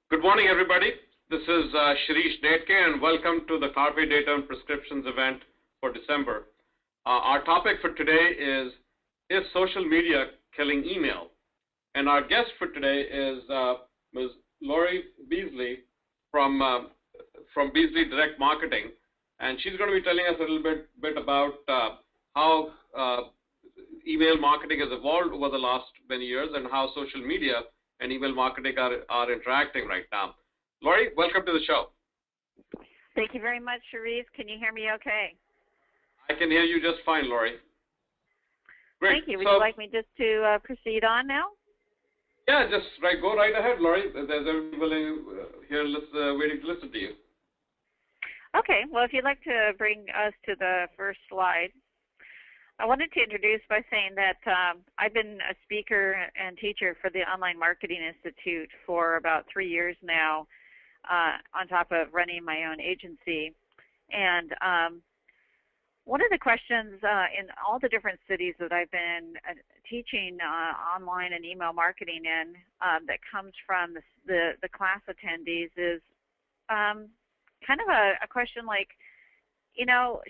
Good morning, everybody. This is Shirish Netke, and welcome to the Carpe Data and Prescriptions event for December. Our topic for today is social media killing email? And our guest for today is Ms. Lori Beasley from Beasley Direct Marketing, and she's going to be telling us a little bit about how email marketing has evolved over the last many years and how social media and email marketing are interacting right now. Lori, welcome to the show. Thank you very much, Sharice. Can you hear me okay? I can hear you just fine, Lori. Great. Thank you. Would you like me just to proceed on now? Yeah, just go right ahead, Lori. There's everybody here waiting to listen to you. Okay. Well, if you'd like to bring us to the first slide. I wanted to introduce by saying that I've been a speaker and teacher for the Online Marketing Institute for about 3 years now, on top of running my own agency. And one of the questions in all the different cities that I've been teaching online and email marketing in that comes from the class attendees is kind of a question like,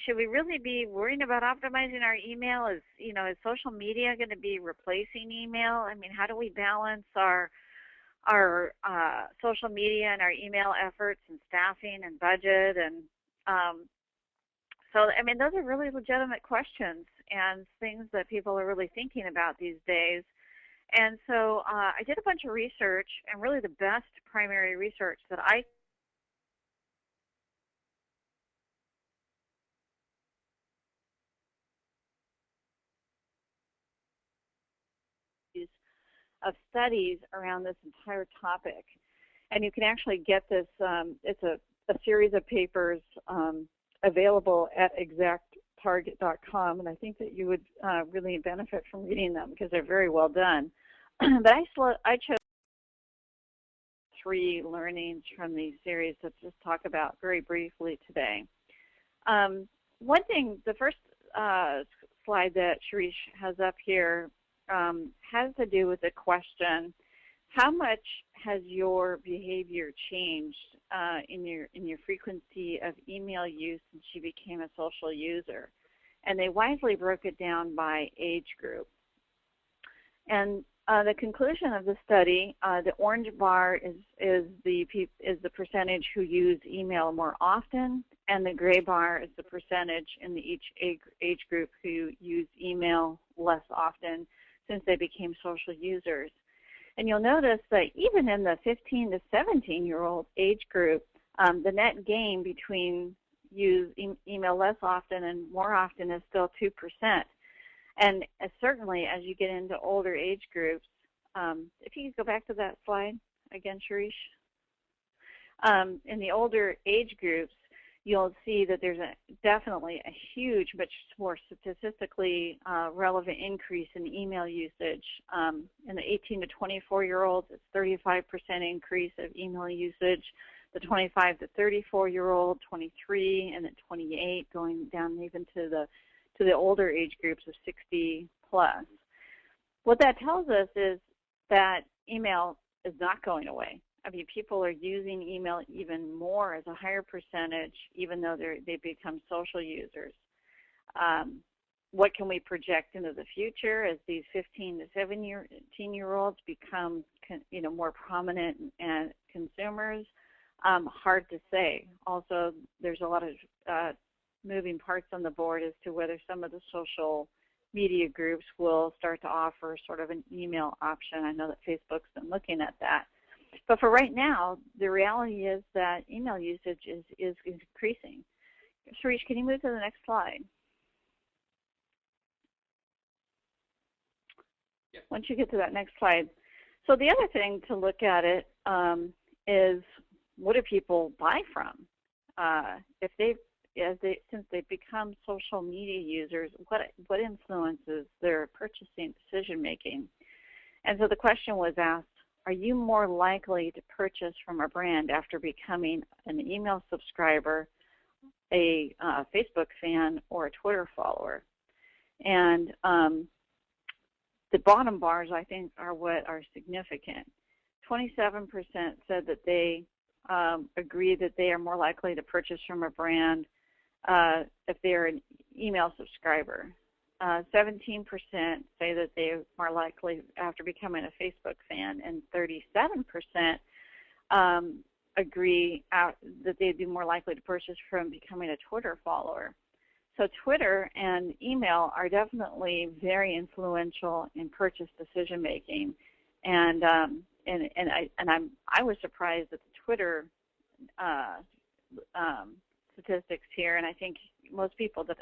should we really be worrying about optimizing our email? Is social media going to be replacing email? I mean, how do we balance our social media and our email efforts and staffing and budget? And so, I mean, those are really legitimate questions and things that people are really thinking about these days. And so I did a bunch of research, and really the best primary research that I of studies around this entire topic. And you can actually get this, it's a series of papers available at exacttarget.com, and I think that you would really benefit from reading them because they're very well done. But I chose 3 learnings from these series to just talk about very briefly today. One thing, the first slide that Sharish has up here has to do with the question, how much has your behavior changed in your frequency of email use since you became a social user? And they wisely broke it down by age group. And the conclusion of the study, the orange bar is the percentage who use email more often, and the gray bar is the percentage in each age group who use email less often since they became social users. And you'll notice that even in the 15 to 17-year-old age group, the net gain between use email less often and more often is still 2%. And certainly as you get into older age groups, if you could go back to that slide again, Sharish. In the older age groups, you'll see that there's definitely a huge, much more statistically relevant increase in email usage. In the 18 to 24-year-olds, it's 35% increase of email usage. The 25 to 34-year-old, 23, and then 28, going down even to the older age groups of 60 plus. What that tells us is that email is not going away. I mean, people are using email even more as a higher percentage, even though they become social users. What can we project into the future as these 15 to 17-year-olds become, more prominent and consumers? Hard to say. Also, there's a lot of moving parts on the board as to whether some of the social media groups will start to offer sort of an email option. I know that Facebook's been looking at that. But for right now, the reality is that email usage is increasing. Sharish, can you move to the next slide? Yeah. Once you get to that next slide. So the other thing to look at it is, what do people buy from? Since they've become social media users, what influences their purchasing decision making? And so the question was asked, are you more likely to purchase from a brand after becoming an email subscriber, a Facebook fan, or a Twitter follower? And the bottom bars, I think, are what are significant. 27% said that they agree that they are more likely to purchase from a brand if they're an email subscriber. 17% say that they are more likely after becoming a Facebook fan, and 37% agree that they'd be more likely to purchase from becoming a Twitter follower. So Twitter and email are definitely very influential in purchase decision making, and I was surprised at the Twitter statistics here, and I think most people that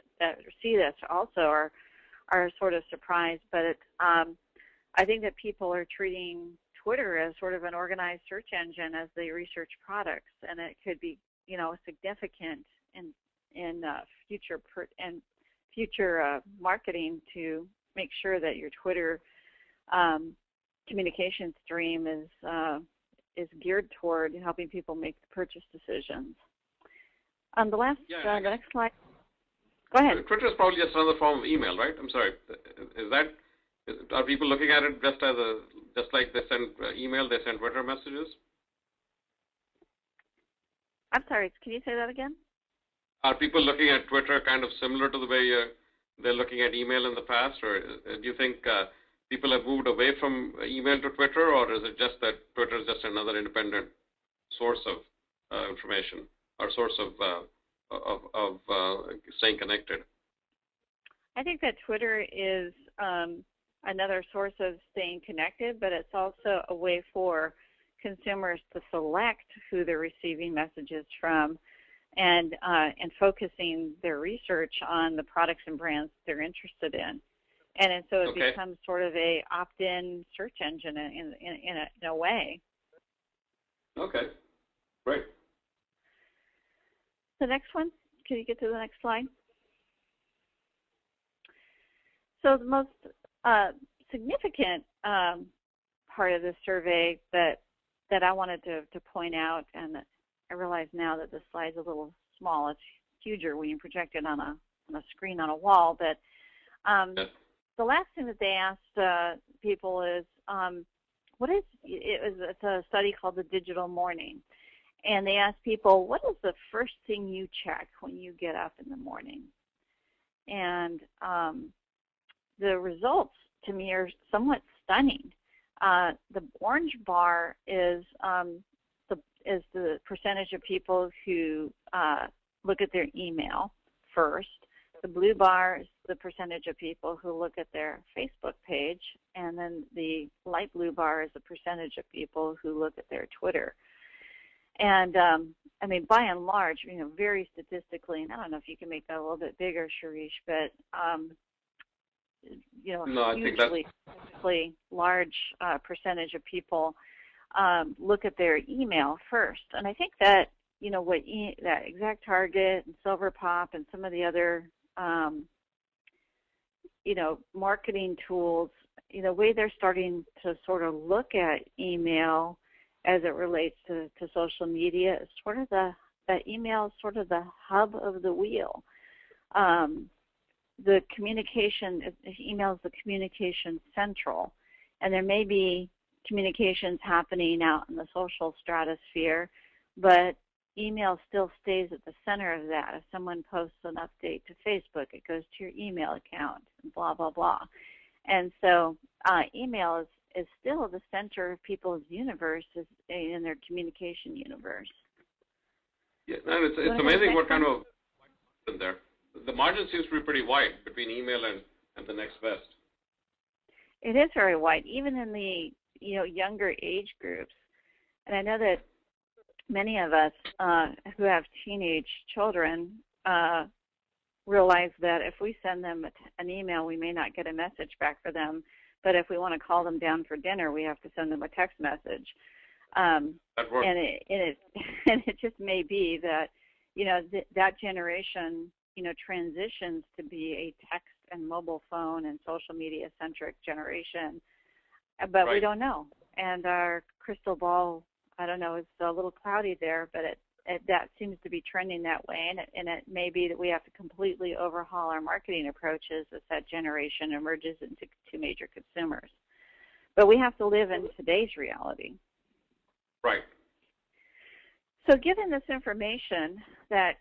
see this also are sort of surprised. But I think that people are treating Twitter as sort of an organized search engine as they research products, and it could be, significant in future marketing to make sure that your Twitter communication stream is geared toward helping people make the purchase decisions. The next slide. Go ahead. Twitter is probably just another form of email, right? I'm sorry. Are people looking at it just like they send email, they send Twitter messages? I'm sorry. Can you say that again? Are people looking at Twitter kind of similar to the way they're looking at email in the past, or do you think people have moved away from email to Twitter, or is it just that Twitter is just another independent source of information or source of staying connected? I think that Twitter is another source of staying connected, but it's also a way for consumers to select who they're receiving messages from, and focusing their research on the products and brands they're interested in. And so it becomes sort of a opt-in search engine in a way. Okay, great. The next one, can you get to the next slide? So the most significant part of this survey that I wanted to point out, and I realize now that the slide's a little small. It's huger when you project it on a screen on a wall. But the last thing that they asked people is, it's a study called the Digital Morning, and they asked people, what is the first thing you check when you get up in the morning? And the results to me are somewhat stunning. The orange bar is the percentage of people who look at their email first. The blue bar is the percentage of people who look at their Facebook page, and then the light blue bar is the percentage of people who look at their Twitter. And I mean, by and large, very statistically, and I don't know if you can make that a little bit bigger, Shirish, but hugely large percentage of people look at their email first. And I think that, that ExactTarget and SilverPop and some of the other, marketing tools, the way they're starting to sort of look at email as it relates to social media is sort of that email is sort of the hub of the wheel. The communication, email is the communication central, and there may be communications happening out in the social stratosphere, but email still stays at the center of that. If someone posts an update to Facebook, it goes to your email account, and blah, blah, blah. And so email is still the center of people's universe, in their communication universe. Yeah, and it's amazing what kind of in there. The margin seems to be pretty wide between email and the next best. It is very wide, even in the younger age groups. And I know that many of us who have teenage children realize that if we send them an email, we may not get a message back for them. But if we want to call them down for dinner, we have to send them a text message. That works. And it just may be that that generation transitions to be a text and mobile phone and social media centric generation, but we don't know. And our crystal ball, I don't know, it's a little cloudy there, but that seems to be trending that way, and it may be that we have to completely overhaul our marketing approaches as that generation emerges into two major consumers. But we have to live in today's reality. Right. So given this information that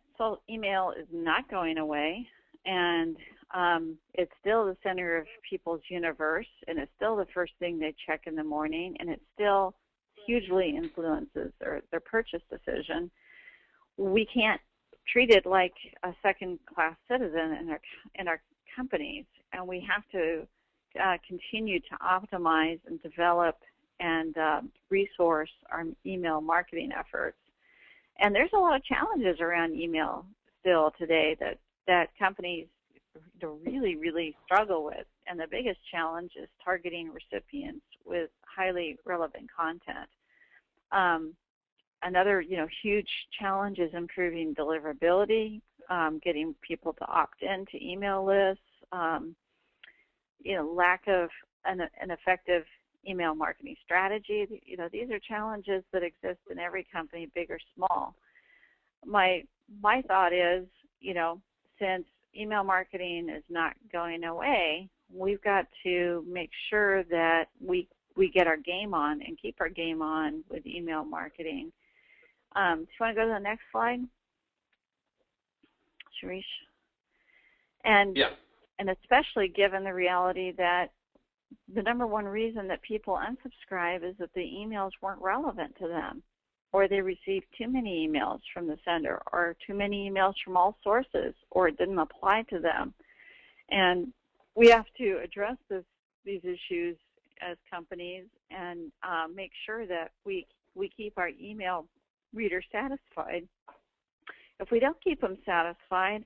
email is not going away, and it's still the center of people's universe, and it's still the first thing they check in the morning, and it still hugely influences their purchase decision, we can't treat it like a second-class citizen in our companies, and we have to continue to optimize and develop and resource our email marketing efforts. And there's a lot of challenges around email still today that companies really, really struggle with. And the biggest challenge is targeting recipients with highly relevant content. Another, huge challenge is improving deliverability, getting people to opt into email lists, lack of an effective email marketing strategy. These are challenges that exist in every company, big or small. My thought is, since email marketing is not going away, we've got to make sure that we get our game on and keep our game on with email marketing. Do you want to go to the next slide, Shirish? And especially given the reality that the number one reason that people unsubscribe is that the emails weren't relevant to them, or they received too many emails from the sender, or too many emails from all sources, or it didn't apply to them. And we have to address these issues as companies and make sure that we keep our email readers satisfied. If we don't keep them satisfied,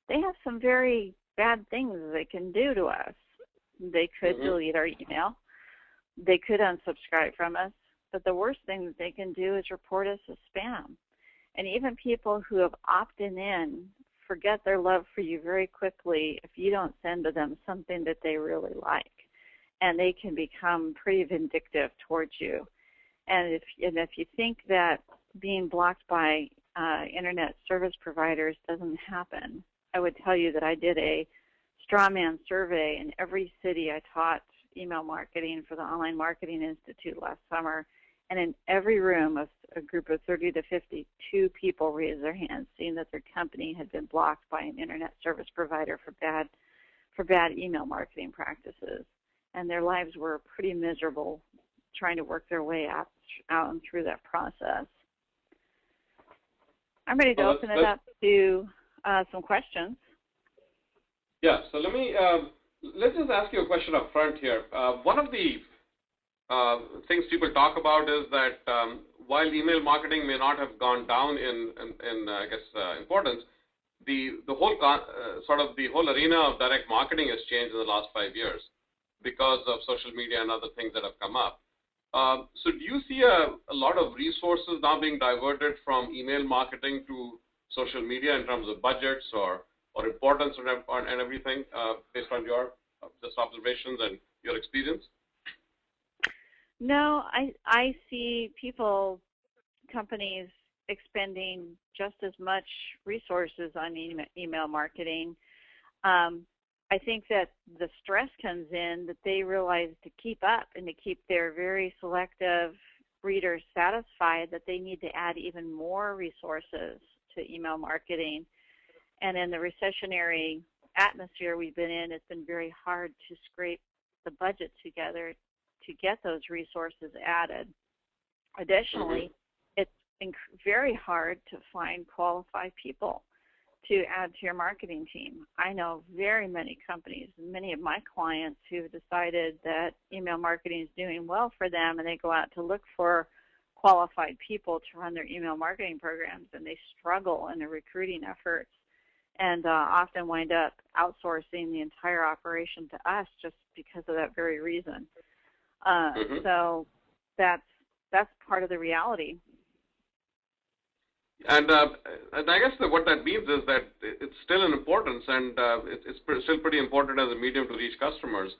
they have some very bad things they can do to us. They could delete our email. They could unsubscribe from us. But the worst thing that they can do is report us as spam. And even people who have opted in forget their love for you very quickly if you don't send to them something that they really like. And they can become pretty vindictive towards you. And if you think that being blocked by internet service providers doesn't happen, I would tell you that I did a straw man survey in every city. I taught email marketing for the Online Marketing Institute last summer, and in every room, a group of 30 to 52 people raised their hands, saying that their company had been blocked by an internet service provider for bad email marketing practices, and their lives were pretty miserable trying to work their way out and through that process. I'm ready to open it up to some questions. Yeah, so let's just ask you a question up front here. One of the things people talk about is that while email marketing may not have gone down in importance, the whole the whole arena of direct marketing has changed in the last 5 years because of social media and other things that have come up. So do you see a lot of resources now being diverted from email marketing to social media in terms of budgets or importance and everything based on your just observations and your experience? No, I see companies expending just as much resources on email marketing. I think that the stress comes in that they realize to keep up and to keep their very selective readers satisfied that they need to add even more resources to email marketing. And in the recessionary atmosphere we've been in, it's been very hard to scrape the budget together to get those resources added. Additionally, it's very hard to find qualified people to add to your marketing team. I know very many companies, many of my clients who have decided that email marketing is doing well for them, and they go out to look for qualified people to run their email marketing programs, and they struggle in the recruiting efforts and often wind up outsourcing the entire operation to us just because of that very reason. So that's part of the reality. And I guess what that means is that it's still an importance, and it's still pretty important as a medium to reach customers,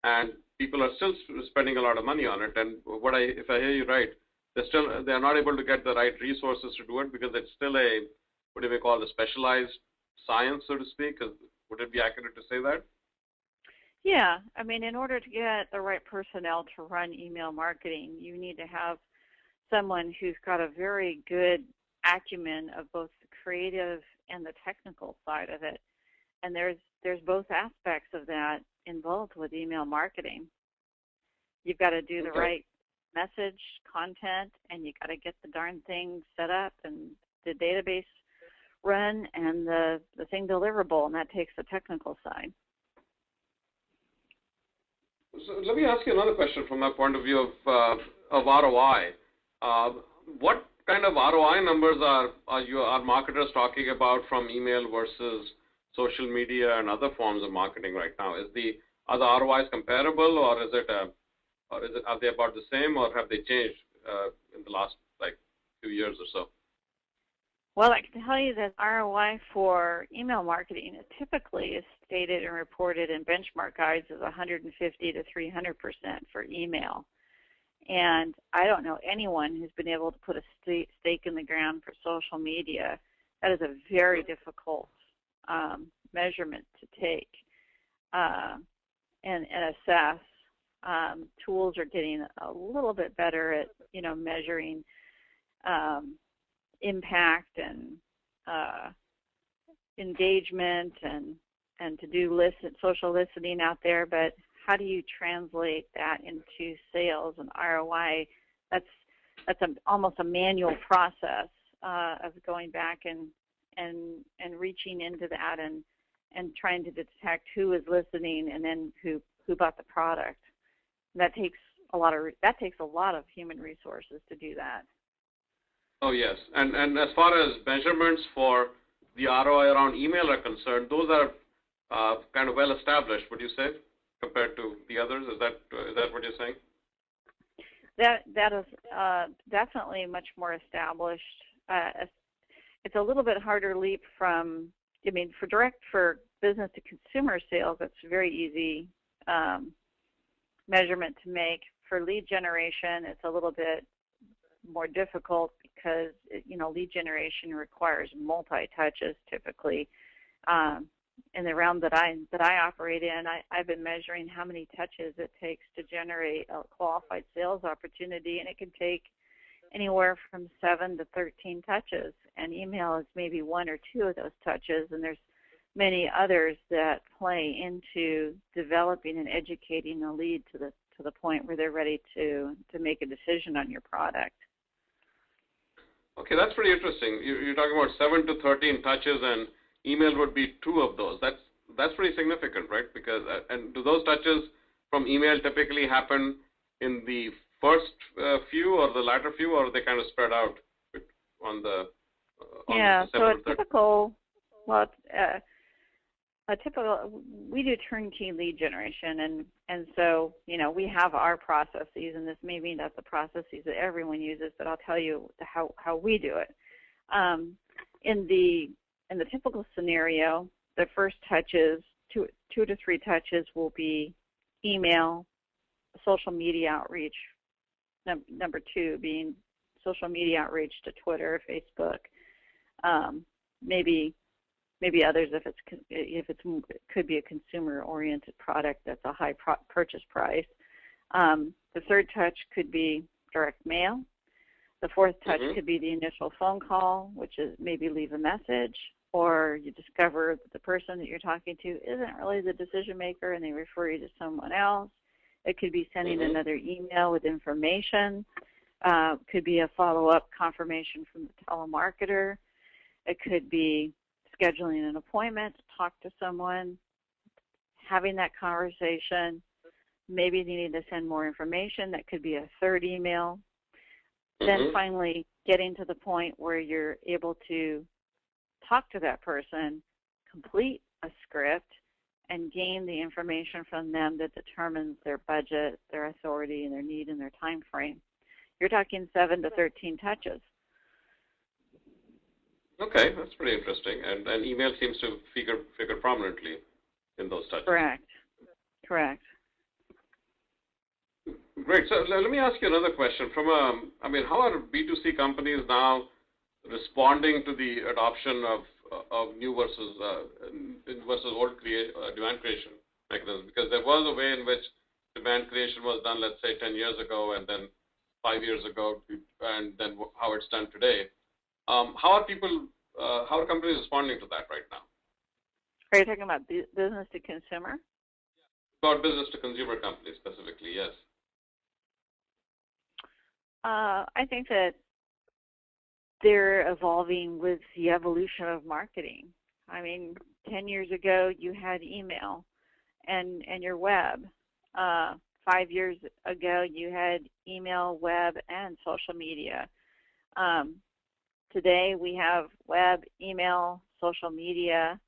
and people are still spending a lot of money on it. And if I hear you right, they're not able to get the right resources to do it because it's still what do we call a specialized science, so to speak? Would it be accurate to say that? Yeah, in order to get the right personnel to run email marketing, you need to have someone who's got a very good acumen of both the creative and the technical side of it. And there's both aspects of that involved with email marketing. You've got to do the right message, content, and you got to get the darn thing set up and the database run and the thing deliverable, and that takes the technical side. So let me ask you another question from my point of view of ROI. What kind of ROI numbers are marketers talking about from email versus social media and other forms of marketing right now? Are the ROIs comparable, or are they about the same, or have they changed in the last few years or so? Well, I can tell you that ROI for email marketing typically is stated and reported in benchmark guides as 150 to 300% for email. And I don't know anyone who's been able to put a stake in the ground for social media. That is a very difficult measurement to take and assess. Tools are getting a little bit better at, measuring impact and engagement and to do social listening out there, but how do you translate that into sales and ROI? That's almost a manual process of going back and reaching into that and trying to detect who is listening and then who bought the product. That takes a lot of human resources to do that. Oh yes, and as far as measurements for the ROI around email are concerned, those are kind of well established, would you say, compared to the others? Is that what you're saying? That is definitely much more established. It's a little bit harder leap from, for business to consumer sales, it's very easy measurement to make. For lead generation, it's a little bit more difficult because lead generation requires multi-touches typically. In the realm that I operate in, I've been measuring how many touches it takes to generate a qualified sales opportunity, and it can take anywhere from 7 to 13 touches. And email is maybe 1 or 2 of those touches, and there's many others that play into developing and educating a lead to the point where they're ready to make a decision on your product. Okay, that's pretty interesting. You're talking about 7 to 13 touches, and email would be 2 of those. That's pretty significant, right? Because and do those touches from email typically happen in the first few or the latter few, or are they kind of spread out on the so we do turnkey lead generation, and so we have our processes, and this may mean that the processes that everyone uses, but I'll tell you how we do it. In the typical scenario, the first touches, 2 to 3 touches, will be email, social media outreach. Number 2 being social media outreach to Twitter, Facebook, maybe others if it could be a consumer-oriented product that's a high purchase price. The third touch could be direct mail. The fourth touch could be the initial phone call, which is maybe leave a message, or you discover that the person that you're talking to isn't really the decision maker and they refer you to someone else. It could be sending another email with information. Could be a follow-up confirmation from the telemarketer. It could be scheduling an appointment to talk to someone, having that conversation. Maybe they need to send more information. That could be a third email. Then finally getting to the point where you're able to talk to that person, complete a script, and gain the information from them that determines their budget, their authority, and their need and their time frame. You're talking 7 to 13 touches. Okay, that's pretty interesting. And email seems to figure prominently in those touches. Correct. Great. So let me ask you another question. How are B2C companies now responding to the adoption of new versus old demand creation mechanisms? Because there was a way in which demand creation was done, let's say, 10 years ago, and then 5 years ago and then how it's done today. How are companies responding to that right now? Are you talking about business to consumer? About business to consumer companies specifically, yes. I think that they're evolving with the evolution of marketing. I mean, 10 years ago, you had email and your web. 5 years ago, you had email, web, and social media. Today, we have web, email, social media,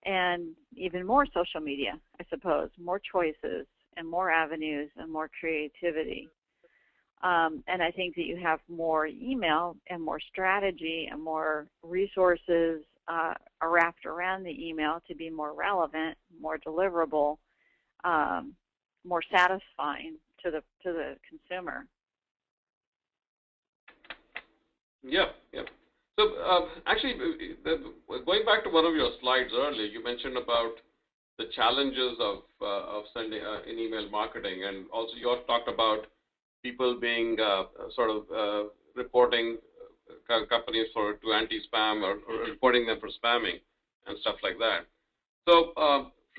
and even more social media, I suppose, more choices and more avenues and more creativity. And I think that you have more email and more strategy and more resources are wrapped around the email to be more relevant, more deliverable, more satisfying to the consumer. Yeah. So actually, going back to one of your slides earlier, you mentioned about the challenges of sending in email marketing, and also you also talked about people being reporting companies to anti-spam or reporting them for spamming and stuff like that. So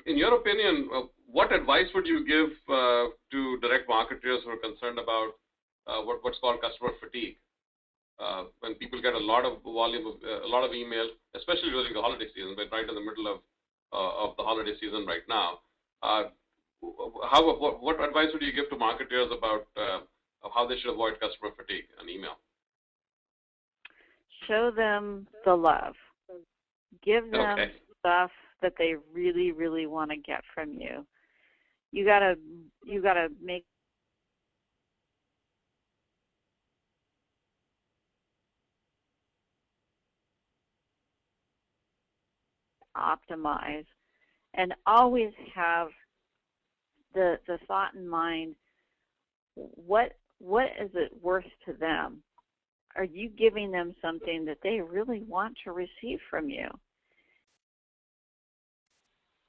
in your opinion, what advice would you give to direct marketers who are concerned about what's called customer fatigue? When people get a lot of volume of a lot of email, especially during the holiday season, but right in the middle of the holiday season right now, what advice would you give to marketers about how they should avoid customer fatigue on email? Show them the love. Give them stuff that they really, really want to get from you. You gotta make optimize, and always have the thought in mind, what is it worth to them? Are you giving them something that they really want to receive from you?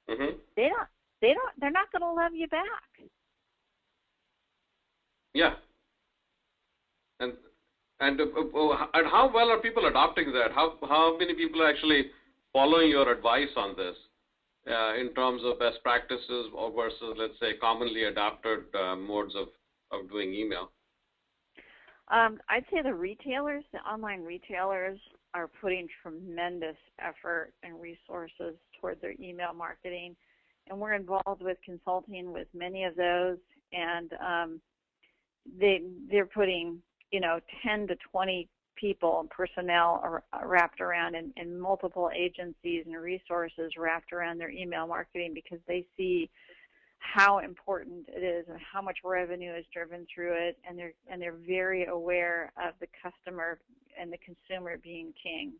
Mm-hmm. They're not going to love you back. Yeah. And how well are people adopting that? How many people are actually following your advice on this in terms of best practices or versus, let's say, commonly adopted modes of doing email? I'd say the online retailers are putting tremendous effort and resources toward their email marketing, and we're involved with consulting with many of those, and they're putting 10 to 20 people and personnel are wrapped around in multiple agencies and resources wrapped around their email marketing because they see how important it is and how much revenue is driven through it, and they're very aware of the customer and the consumer being king.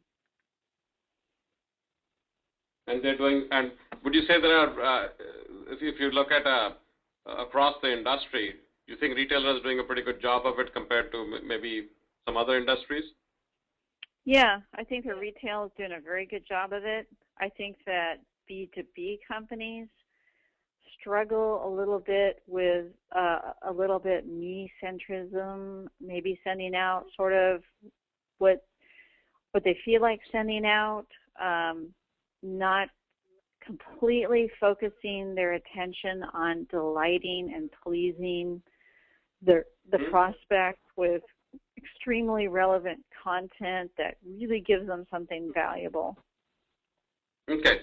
And they're doing. And would you say there are, if you look at across the industry, you think retailers are doing a pretty good job of it compared to maybe some other industries? Yeah, I think that retail is doing a very good job of it. I think that B2B companies struggle a little bit with a little bit me-centrism, maybe sending out sort of what they feel like sending out, not completely focusing their attention on delighting and pleasing the prospect with extremely relevant content that really gives them something valuable. Okay.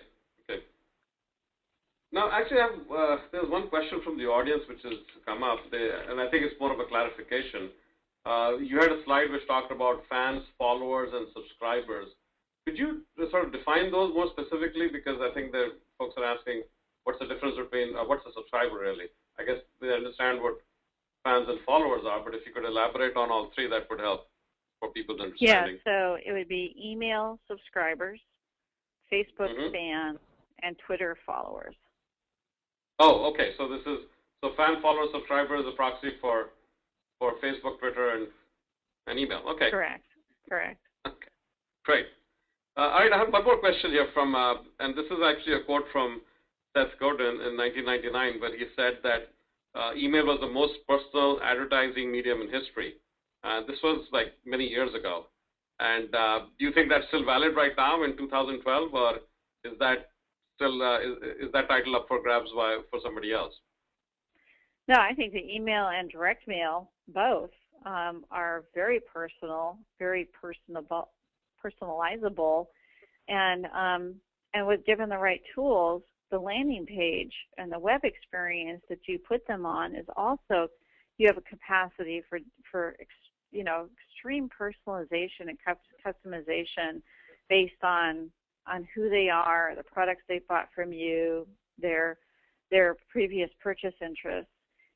Now, actually, there's one question from the audience which has come up, and I think it's more of a clarification. You had a slide which talked about fans, followers, and subscribers. Could you sort of define those more specifically? Because I think the folks are asking, what's the difference between, what's a subscriber really? I guess they understand what fans and followers are, but if you could elaborate on all three, that would help for people's understanding. Yeah, so it would be email subscribers, Facebook fans, and Twitter followers. Oh, okay. So fan, follower, subscriber is a proxy for Facebook, Twitter, and email. Okay. Correct. Okay. Great. All right. I have one more question here from, and this is actually a quote from Seth Godin in 1999, but he said that email was the most personal advertising medium in history. This was like many years ago. And do you think that's still valid right now in 2012, or is that still is that title up for grabs for somebody else? No, I think the email and direct mail both are very personal, very personalizable, and with given the right tools, the landing page and the web experience that you put them on is also, you have a capacity for extreme personalization and customization based on who they are, the products they bought from you, their previous purchase interests.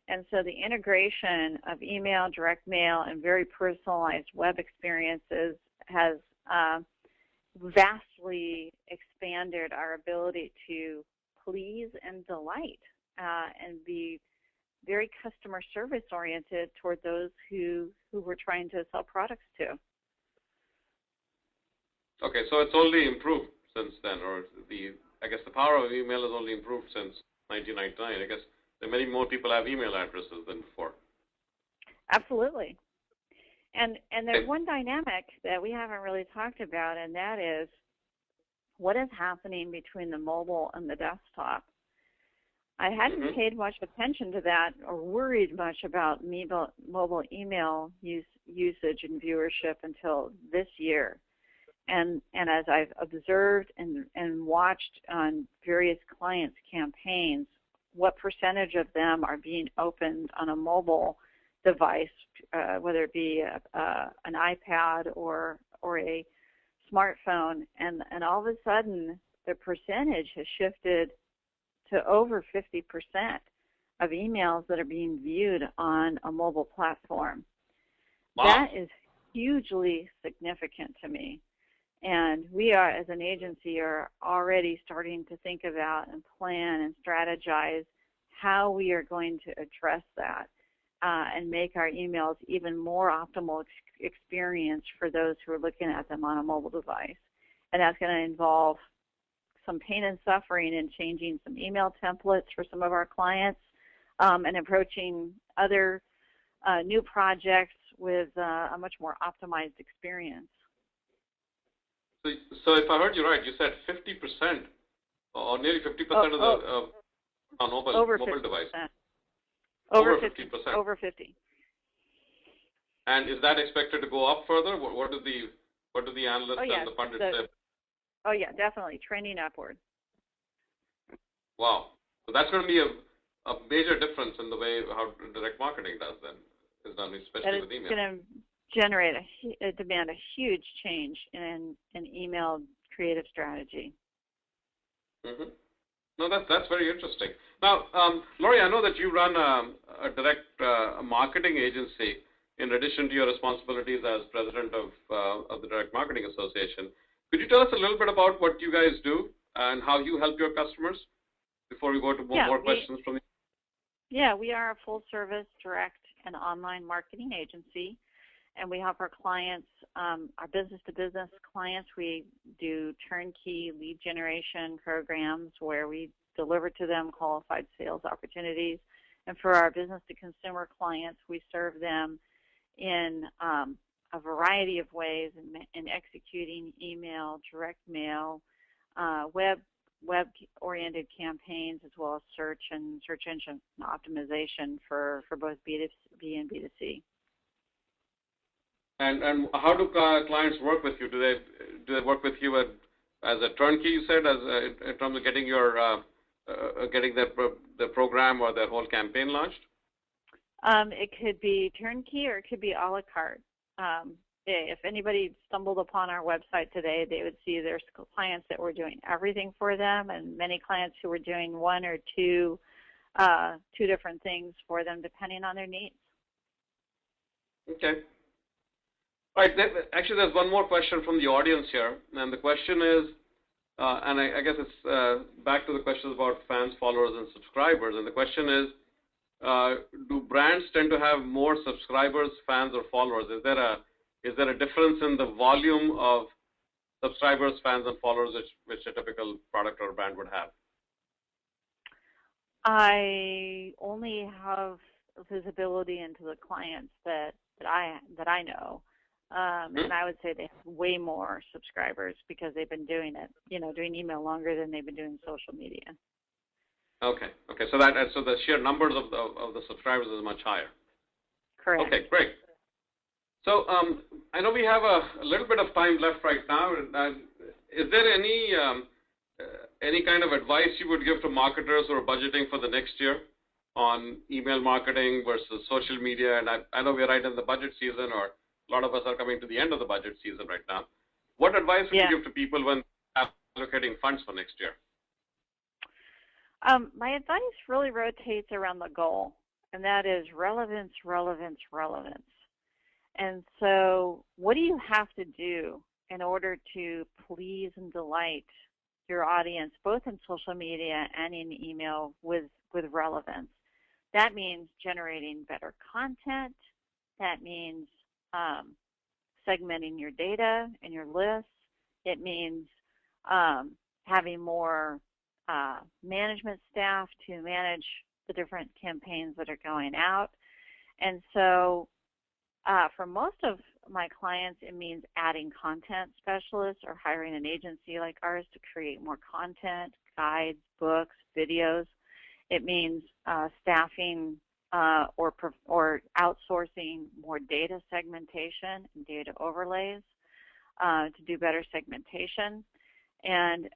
And so the integration of email, direct mail, and very personalized web experiences has vastly expanded our ability to please and delight and be very customer service oriented toward those who we're trying to sell products to. Okay, so it's only improved since then, or I guess the power of email has only improved since 1999. I guess many more people have email addresses than before. Absolutely. And there's one dynamic that we haven't really talked about, and that is what is happening between the mobile and the desktop. I hadn't paid much attention to that or worried much about mobile email usage and viewership until this year. And as I've observed and watched on various clients' campaigns, what percentage of them are being opened on a mobile device, whether it be an iPad or a smartphone, and all of a sudden the percentage has shifted to over 50% of emails that are being viewed on a mobile platform. Wow. That is hugely significant to me. And we are, as an agency, are already starting to think about and plan and strategize how we are going to address that and make our emails even more optimal experience for those who are looking at them on a mobile device. And that's going to involve some pain and suffering in changing some email templates for some of our clients and approaching other new projects with a much more optimized experience. So if I heard you right, you said 50% or nearly 50% of the on mobile device. Over 50%. Over 50. And is that expected to go up further? What do the analysts and the pundits say? Oh yeah, definitely trending upward. Wow. So that's going to be a major difference in the way how direct marketing does then, is done, especially with email. It's going to generate demand a huge change in email creative strategy. Mm-hmm. No, that's very interesting. Now, Lori, I know that you run a direct marketing agency in addition to your responsibilities as president of the Direct Marketing Association. Could you tell us a little bit about what you guys do and how you help your customers before we go to more questions from you? Yeah, we are a full-service direct and online marketing agency, and we help our clients, our business-to-business clients. We do turnkey lead generation programs where we deliver to them qualified sales opportunities. And for our business-to-consumer clients, we serve them in a variety of ways in executing email, direct mail, web-oriented campaigns, as well as search and search engine optimization for both B2B and B2C. And how do clients work with you? Do they work with you as a turnkey? You said in terms of getting getting the program or the whole campaign launched. It could be turnkey or it could be a la carte. If anybody stumbled upon our website today, they would see there's clients that were doing everything for them, and many clients who were doing one or two different things for them, depending on their needs. Okay. All right. Actually, there's one more question from the audience here, and the question is, and I guess it's back to the questions about fans, followers, and subscribers. And the question is, do brands tend to have more subscribers, fans, or followers? Is there a difference in the volume of subscribers, fans, and followers which a typical product or brand would have? I only have visibility into the clients that that I know. And I would say they have way more subscribers because they've been doing it, doing email longer than they've been doing social media. Okay. So the sheer numbers of the subscribers is much higher. Correct. Okay, great. So I know we have a little bit of time left right now. Is there any kind of advice you would give to marketers who are budgeting for the next year on email marketing versus social media? And I know we're right in the budget season, or a lot of us are coming to the end of the budget season right now. What advice would you give to people when allocating funds for next year? My advice really rotates around the goal, and that is relevance, relevance, relevance. And so what do you have to do in order to please and delight your audience, both in social media and in email, with relevance? That means generating better content. That means segmenting your data and your lists. It means having more management staff to manage the different campaigns that are going out. And so for most of my clients, it means adding content specialists or hiring an agency like ours to create more content, guides, books, videos. It means staffing or outsourcing more data segmentation and data overlays to do better segmentation. And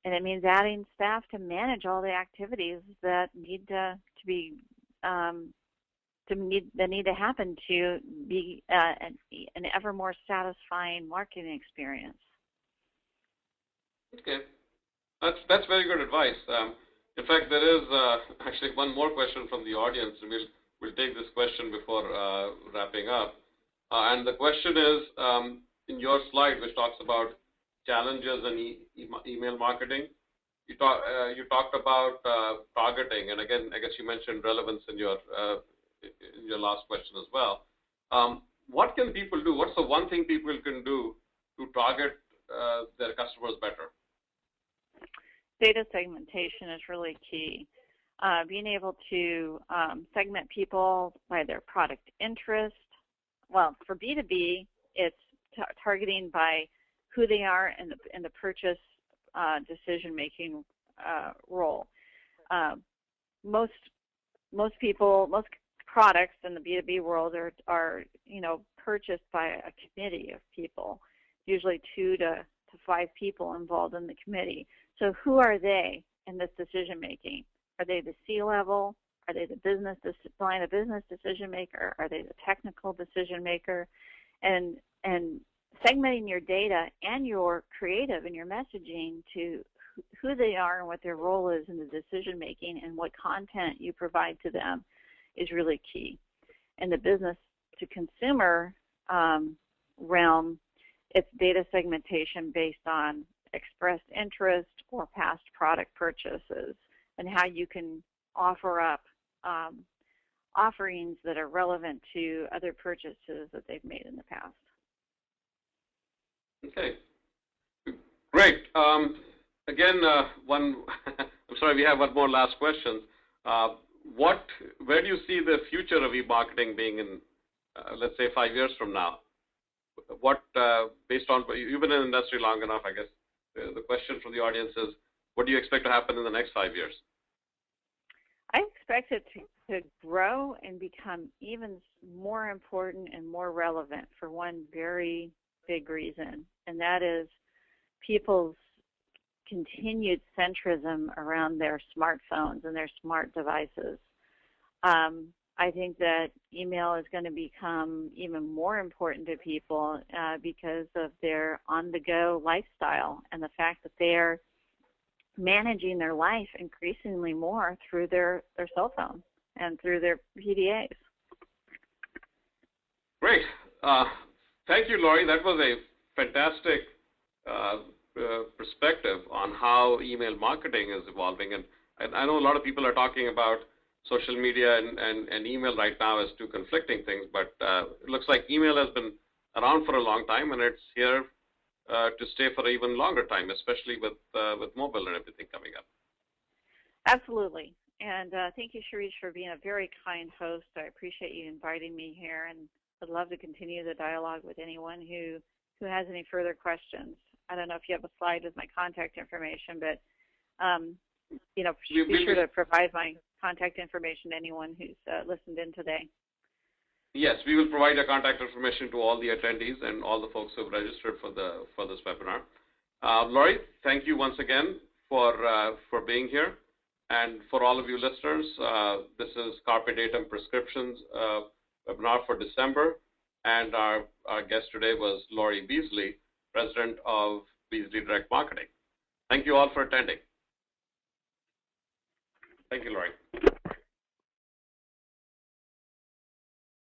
it means adding staff to manage all the activities that need to happen to be an ever more satisfying marketing experience. Okay, that's very good advice. In fact, there is actually one more question from the audience, and we'll take this question before wrapping up. And the question is, in your slide, which talks about challenges in email marketing, you talked about targeting, and again, I guess you mentioned relevance in your last question as well. What can people do? What's the one thing people can do to target their customers better? Data segmentation is really key. Being able to segment people by their product interest. Well, for B2B, it's targeting by who they are in the purchase decision-making role. Most products in the B2B world are purchased by a committee of people, usually 2 to 5 people involved in the committee. So who are they in this decision making? Are they the C-level? Are they the business decision maker? Are they the technical decision maker? And segmenting your data and your creative and your messaging to who they are and what their role is in the decision making and what content you provide to them is really key. In the business to consumer realm, it's data segmentation based on expressed interest or past product purchases, and how you can offer up offerings that are relevant to other purchases that they've made in the past. Okay, great. Again, I'm sorry, we have one more last question. Where do you see the future of e-marketing being in, let's say, 5 years from now? Based on, you've been in the industry long enough, I guess, the question from the audience is, what do you expect to happen in the next 5 years? I expect it to grow and become even more important and more relevant for one very big reason, and that is people's continued centrism around their smartphones and their smart devices. I think that email is going to become even more important to people because of their on-the-go lifestyle and the fact that they're managing their life increasingly more through their cell phone and through their PDAs. Great. Thank you, Lori. That was a fantastic perspective on how email marketing is evolving. And I know a lot of people are talking about social media and email right now as two conflicting things, but it looks like email has been around for a long time, and it's here to stay for an even longer time, especially with mobile and everything coming up. Absolutely. And thank you, Shirish, for being a very kind host. I appreciate you inviting me here, and would love to continue the dialogue with anyone who has any further questions. I don't know if you have a slide with my contact information, but you know, be sure to provide my contact information to anyone who's listened in today. Yes, we will provide your contact information to all the attendees and all the folks who have registered for this webinar. Lori, thank you once again for being here. And for all of you listeners, this is Carpe Datum Prescriptions webinar for December. And our guest today was Lori Beasley, President of Beasley Direct Marketing. Thank you all for attending. Thank you, Lori.